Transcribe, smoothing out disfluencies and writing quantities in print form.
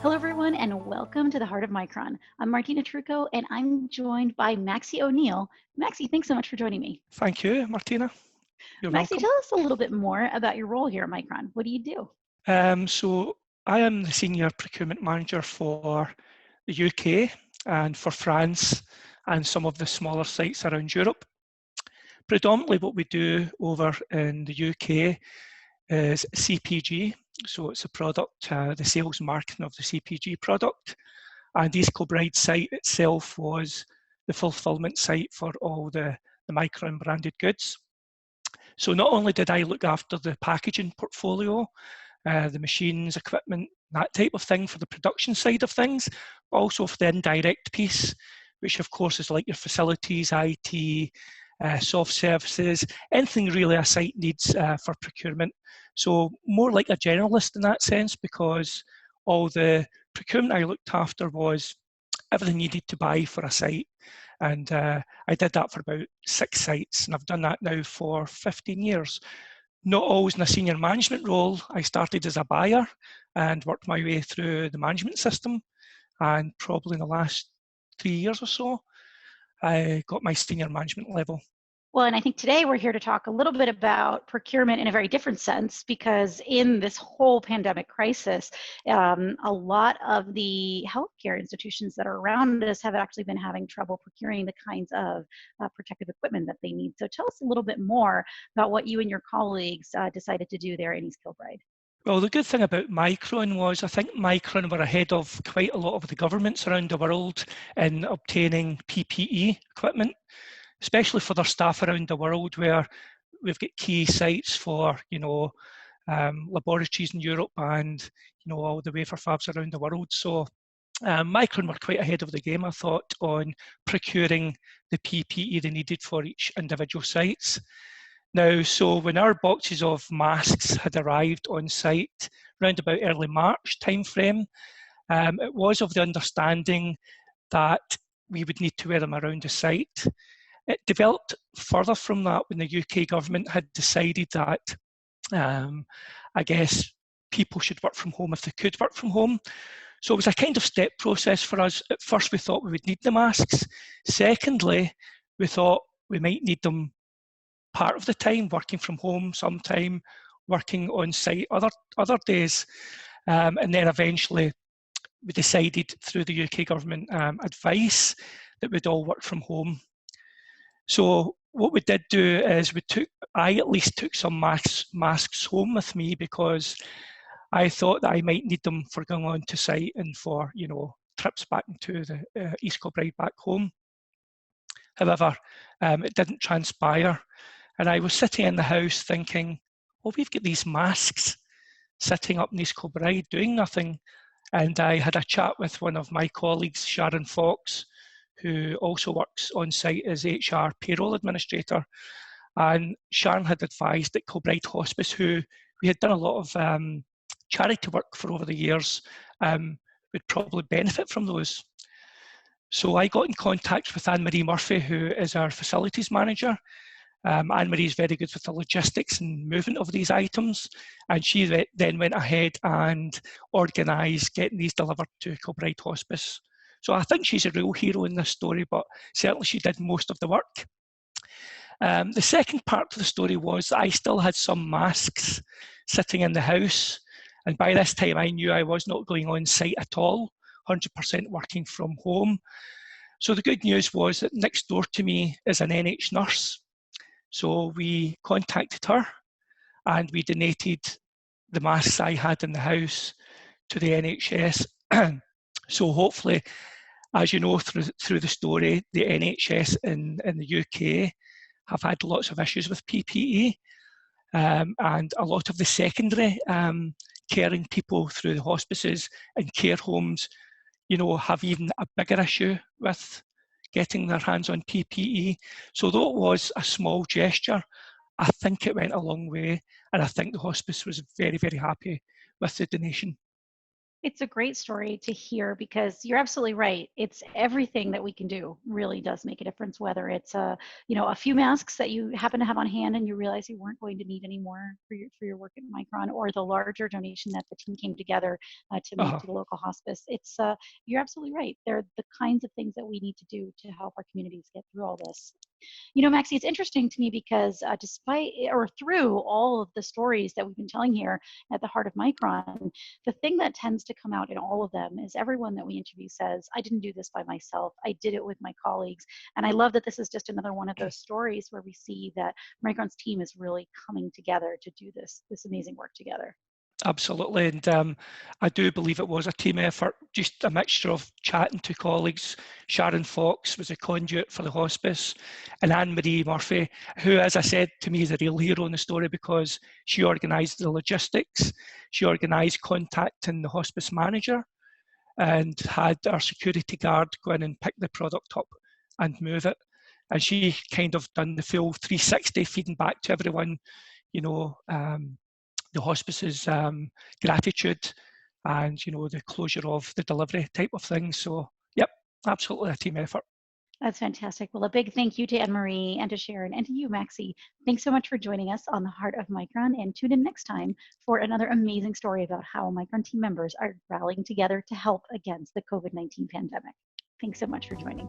Hello, everyone, and welcome to the Heart of Micron. I'm Martina Trucco, and I'm joined by Maxie O'Neill. Maxie, thanks so much for joining me. Thank you, Martina. You're Maxie, welcome. tell us a little bit more about your role here at Micron. What do you do? So I am the Senior Procurement Manager for the UK and for France and some of the smaller sites around Europe. Predominantly what we do over in the UK is CPG. So it's a product, the sales marketing of the CPG product. And East Kilbride site itself was the fulfillment site for all the Micron branded goods. So not only did I look after the packaging portfolio, the machines, equipment, that type of thing for the production side of things, but also for the indirect piece, which of course is like your facilities, IT, soft services, anything really a site needs for procurement. So more like a generalist in that sense, because all the procurement I looked after was everything you need to buy for a site. And I did that for about 6 sites, and I've done that now for 15 years. Not always in a senior management role. I started as a buyer and worked my way through the management system, and probably in the last 3 years or so, I got my senior management level. Well, and I think today we're here to talk a little bit about procurement in a very different sense, because in this whole pandemic crisis, a lot of the healthcare institutions that are around us have actually been having trouble procuring the kinds of protective equipment that they need. So tell us a little bit more about what you and your colleagues decided to do there in East Kilbride. Well, the good thing about Micron was I think Micron were ahead of quite a lot of the governments around the world in obtaining PPE equipment, especially for their staff around the world, where we've got key sites for, laboratories in Europe and, all the wafer fabs around the world. So Micron were quite ahead of the game, I thought, on procuring the PPE they needed for each individual sites. Now, so when our boxes of masks had arrived on site around about early March timeframe, it was of the understanding that we would need to wear them around the site. It developed further from that when the UK government had decided that, I guess, people should work from home if they could work from home. So it was a kind of step process for us. At first, we thought we would need the masks. Secondly, we thought we might need them part of the time, working from home, sometime working on site other days. And then eventually, we decided through the UK government advice that we'd all work from home. So what we did do is I at least took some masks home with me, because I thought that I might need them for going on to site and for, trips back into the East Kilbride back home. However, it didn't transpire. And I was sitting in the house thinking, well, we've got these masks sitting up in East Kilbride doing nothing. And I had a chat with one of my colleagues, Sharon Fox, who also works on site as HR payroll administrator. And Sharon had advised that Kilbride Hospice, who we had done a lot of charity work for over the years, would probably benefit from those. So I got in contact with Anne-Marie Murphy, who is our facilities manager. Anne-Marie is very good with the logistics and movement of these items, and she then went ahead and organised getting these delivered to Kilbride Hospice. So I think she's a real hero in this story, but certainly she did most of the work. The second part of the story was that I still had some masks sitting in the house, and by this time I knew I was not going on site at all, 100% working from home. So the good news was that next door to me is an NH nurse. So we contacted her and we donated the masks I had in the house to the NHS. So hopefully, as you know through the story, the NHS in the UK have had lots of issues with PPE, and a lot of the secondary caring people through the hospices and care homes, have even a bigger issue with getting their hands on PPE. So though it was a small gesture, I think it went a long way, and I think the hospice was very, very happy with the donation. It's a great story to hear because you're absolutely right. It's everything that we can do really does make a difference, whether it's a few masks that you happen to have on hand and you realize you weren't going to need anymore for your work at Micron, or the larger donation that the team came together to make Uh-huh. to the local hospice. It's you're absolutely right. They're the kinds of things that we need to do to help our communities get through all this. Maxie, it's interesting to me because despite or through all of the stories that we've been telling here at the heart of Micron, the thing that tends to come out in all of them is everyone that we interview says, I didn't do this by myself. I did it with my colleagues. And I love that this is just another one of those stories where we see that Micron's team is really coming together to do this amazing work together. Absolutely, and I do believe it was a team effort, just a mixture of chatting to colleagues. Sharon Fox was a conduit for the hospice, and Anne-Marie Murphy, who, as I said, to me is a real hero in the story because she organised the logistics, she organised contacting the hospice manager, and had our security guard go in and pick the product up and move it. And she kind of done the full 360, feeding back to everyone, you know, the hospice's gratitude and the closure of the delivery type of thing. So yep, absolutely a team effort. That's fantastic. Well, a big thank you to Anne-Marie and to Sharon and to you, Maxie. Thanks so much for joining us on the Heart of Micron, and tune in next time for another amazing story about how Micron team members are rallying together to help against the COVID-19 pandemic. Thanks so much for joining.